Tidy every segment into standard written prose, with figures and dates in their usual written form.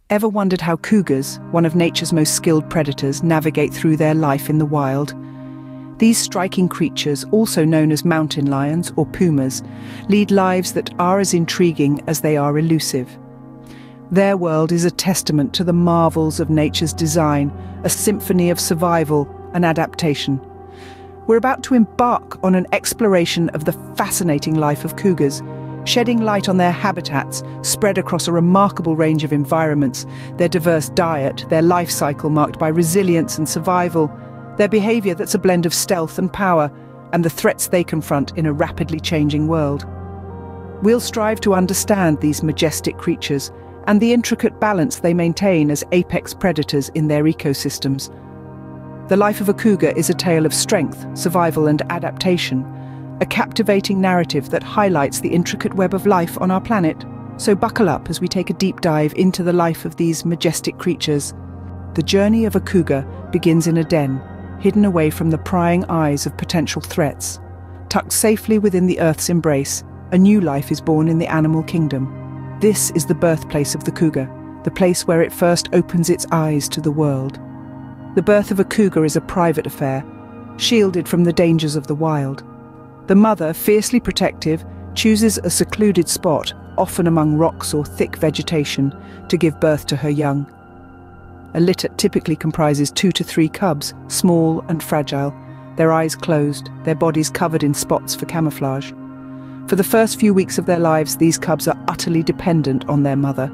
Ever wondered how cougars, one of nature's most skilled predators, navigate through their life in the wild? These striking creatures, also known as mountain lions or pumas, lead lives that are as intriguing as they are elusive. Their world is a testament to the marvels of nature's design, a symphony of survival and adaptation. We're about to embark on an exploration of the fascinating life of cougars, shedding light on their habitats spread across a remarkable range of environments, their diverse diet, their life cycle marked by resilience and survival, their behavior that's a blend of stealth and power, and the threats they confront in a rapidly changing world. We'll strive to understand these majestic creatures and the intricate balance they maintain as apex predators in their ecosystems. The life of a cougar is a tale of strength, survival and adaptation, a captivating narrative that highlights the intricate web of life on our planet. So buckle up as we take a deep dive into the life of these majestic creatures. The journey of a cougar begins in a den, hidden away from the prying eyes of potential threats. Tucked safely within the Earth's embrace, a new life is born in the animal kingdom. This is the birthplace of the cougar, the place where it first opens its eyes to the world. The birth of a cougar is a private affair, shielded from the dangers of the wild. The mother, fiercely protective, chooses a secluded spot, often among rocks or thick vegetation, to give birth to her young. A litter typically comprises 2 to 3 cubs, small and fragile, their eyes closed, their bodies covered in spots for camouflage. For the first few weeks of their lives, these cubs are utterly dependent on their mother.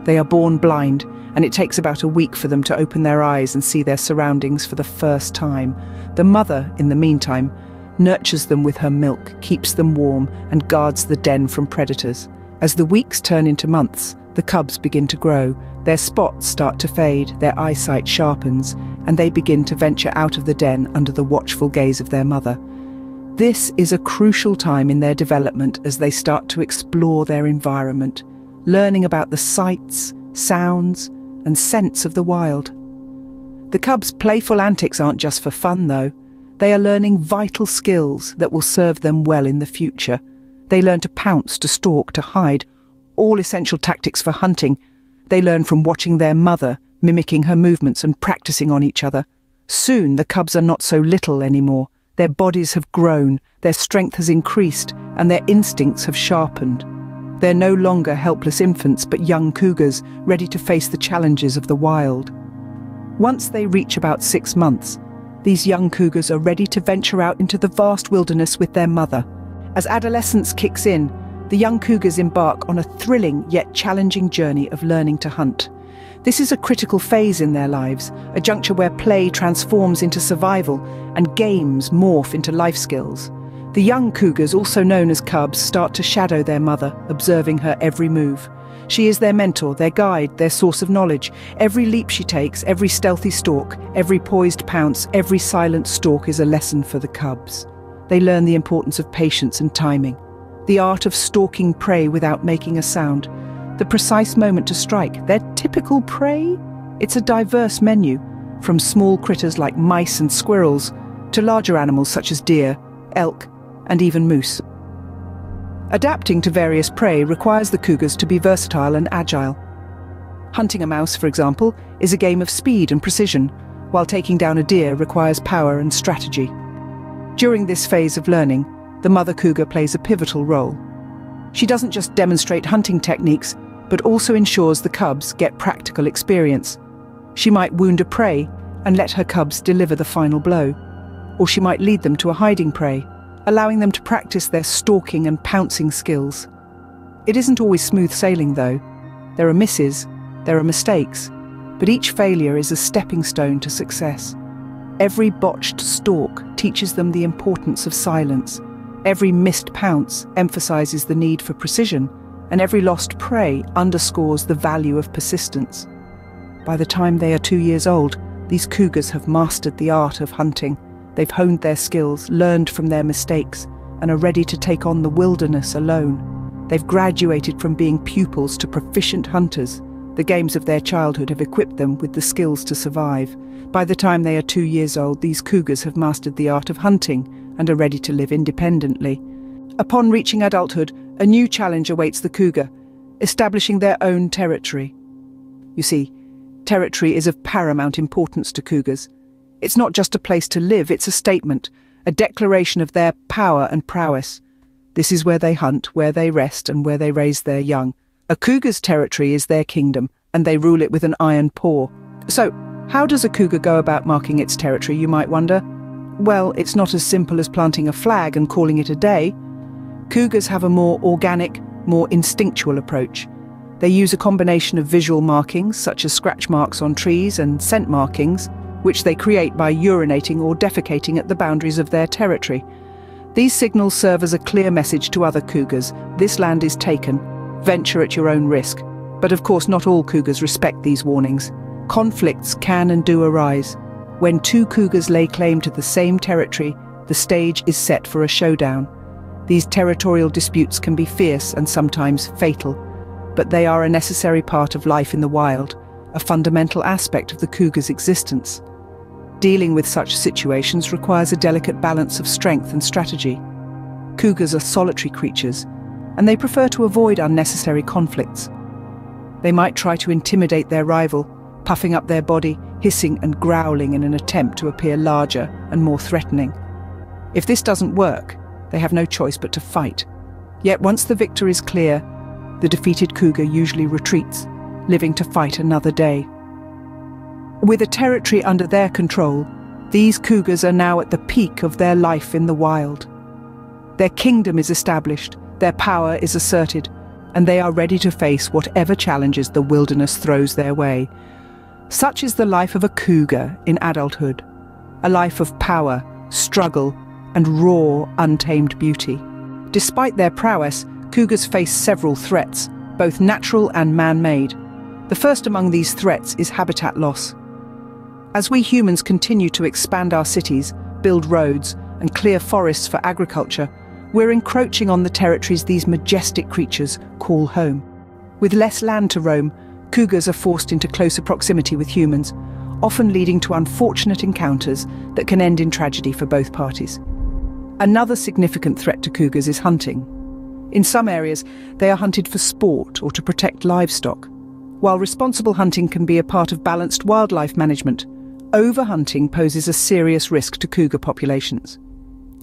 They are born blind, and it takes about a week for them to open their eyes and see their surroundings for the first time. The mother, in the meantime, nurtures them with her milk, keeps them warm, and guards the den from predators. As the weeks turn into months, the cubs begin to grow, their spots start to fade, their eyesight sharpens, and they begin to venture out of the den under the watchful gaze of their mother. This is a crucial time in their development as they start to explore their environment, learning about the sights, sounds, and scents of the wild. The cubs' playful antics aren't just for fun, though. They are learning vital skills that will serve them well in the future. They learn to pounce, to stalk, to hide, all essential tactics for hunting. They learn from watching their mother, mimicking her movements and practicing on each other. Soon the cubs are not so little anymore. Their bodies have grown, their strength has increased, and their instincts have sharpened. They're no longer helpless infants, but young cougars, ready to face the challenges of the wild. Once they reach about 6 months, these young cougars are ready to venture out into the vast wilderness with their mother. As adolescence kicks in, the young cougars embark on a thrilling yet challenging journey of learning to hunt. This is a critical phase in their lives, a juncture where play transforms into survival and games morph into life skills. The young cougars, also known as cubs, start to shadow their mother, observing her every move. She is their mentor, their guide, their source of knowledge. Every leap she takes, every stealthy stalk, every poised pounce, every silent stalk is a lesson for the cubs. They learn the importance of patience and timing, the art of stalking prey without making a sound, the precise moment to strike. Their typical prey? It's a diverse menu, from small critters like mice and squirrels to larger animals such as deer, elk, and even moose. Adapting to various prey requires the cougars to be versatile and agile. Hunting a mouse, for example, is a game of speed and precision, while taking down a deer requires power and strategy. During this phase of learning, the mother cougar plays a pivotal role. She doesn't just demonstrate hunting techniques, but also ensures the cubs get practical experience. She might wound a prey and let her cubs deliver the final blow, or she might lead them to a hiding prey, allowing them to practice their stalking and pouncing skills. It isn't always smooth sailing, though. There are misses, there are mistakes, but each failure is a stepping stone to success. Every botched stalk teaches them the importance of silence. Every missed pounce emphasizes the need for precision, and every lost prey underscores the value of persistence. By the time they are 2 years old, these cougars have mastered the art of hunting. They've honed their skills, learned from their mistakes, and are ready to take on the wilderness alone. They've graduated from being pupils to proficient hunters. The games of their childhood have equipped them with the skills to survive. By the time they are 2 years old, these cougars have mastered the art of hunting and are ready to live independently. Upon reaching adulthood, a new challenge awaits the cougar, establishing their own territory. You see, territory is of paramount importance to cougars. It's not just a place to live, it's a statement, a declaration of their power and prowess. This is where they hunt, where they rest, and where they raise their young. A cougar's territory is their kingdom, and they rule it with an iron paw. So, how does a cougar go about marking its territory, you might wonder? Well, it's not as simple as planting a flag and calling it a day. Cougars have a more organic, more instinctual approach. They use a combination of visual markings, such as scratch marks on trees, and scent markings, which they create by urinating or defecating at the boundaries of their territory. These signals serve as a clear message to other cougars: this land is taken, venture at your own risk. But of course not all cougars respect these warnings. Conflicts can and do arise. When two cougars lay claim to the same territory, the stage is set for a showdown. These territorial disputes can be fierce and sometimes fatal, but they are a necessary part of life in the wild, a fundamental aspect of the cougar's existence. Dealing with such situations requires a delicate balance of strength and strategy. Cougars are solitary creatures, and they prefer to avoid unnecessary conflicts. They might try to intimidate their rival, puffing up their body, hissing and growling in an attempt to appear larger and more threatening. If this doesn't work, they have no choice but to fight. Yet once the victor is clear, the defeated cougar usually retreats, living to fight another day. With a territory under their control, these cougars are now at the peak of their life in the wild. Their kingdom is established, their power is asserted, and they are ready to face whatever challenges the wilderness throws their way. Such is the life of a cougar in adulthood, a life of power, struggle, and raw, untamed beauty. Despite their prowess, cougars face several threats, both natural and man-made. The first among these threats is habitat loss. As we humans continue to expand our cities, build roads, and clear forests for agriculture, we're encroaching on the territories these majestic creatures call home. With less land to roam, cougars are forced into closer proximity with humans, often leading to unfortunate encounters that can end in tragedy for both parties. Another significant threat to cougars is hunting. In some areas, they are hunted for sport or to protect livestock. While responsible hunting can be a part of balanced wildlife management, overhunting poses a serious risk to cougar populations.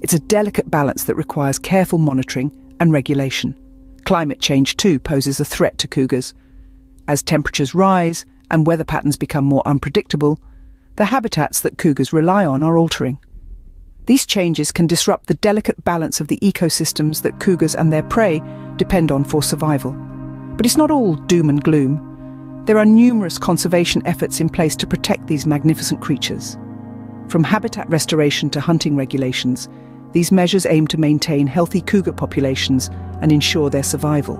It's a delicate balance that requires careful monitoring and regulation. Climate change, too, poses a threat to cougars. As temperatures rise and weather patterns become more unpredictable, the habitats that cougars rely on are altering. These changes can disrupt the delicate balance of the ecosystems that cougars and their prey depend on for survival. But it's not all doom and gloom. There are numerous conservation efforts in place to protect these magnificent creatures. From habitat restoration to hunting regulations, these measures aim to maintain healthy cougar populations and ensure their survival.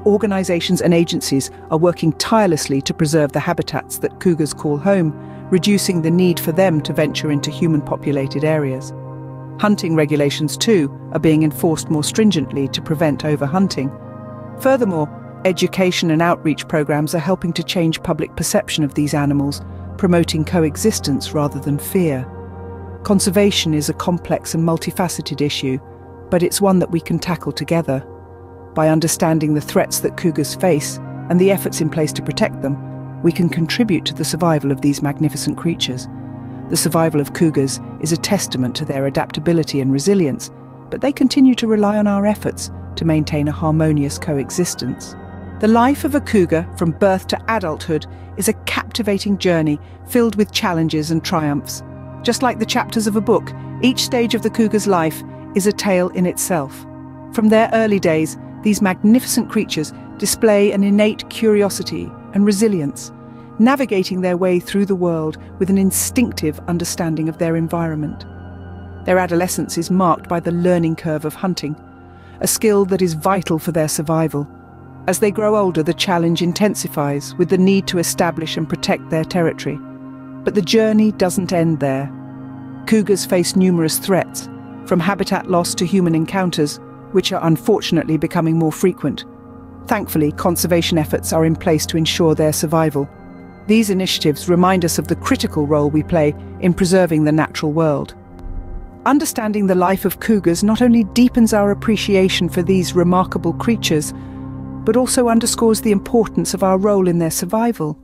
Organizations and agencies are working tirelessly to preserve the habitats that cougars call home, reducing the need for them to venture into human-populated areas. Hunting regulations, too, are being enforced more stringently to prevent overhunting. Furthermore, education and outreach programs are helping to change public perception of these animals, promoting coexistence rather than fear. Conservation is a complex and multifaceted issue, but it's one that we can tackle together. By understanding the threats that cougars face and the efforts in place to protect them, we can contribute to the survival of these magnificent creatures. The survival of cougars is a testament to their adaptability and resilience, but they continue to rely on our efforts to maintain a harmonious coexistence. The life of a cougar from birth to adulthood is a captivating journey filled with challenges and triumphs. Just like the chapters of a book, each stage of the cougar's life is a tale in itself. From their early days, these magnificent creatures display an innate curiosity and resilience, navigating their way through the world with an instinctive understanding of their environment. Their adolescence is marked by the learning curve of hunting, a skill that is vital for their survival. As they grow older, the challenge intensifies with the need to establish and protect their territory. But the journey doesn't end there. Cougars face numerous threats, from habitat loss to human encounters, which are unfortunately becoming more frequent. Thankfully, conservation efforts are in place to ensure their survival. These initiatives remind us of the critical role we play in preserving the natural world. Understanding the life of cougars not only deepens our appreciation for these remarkable creatures, but also underscores the importance of our role in their survival.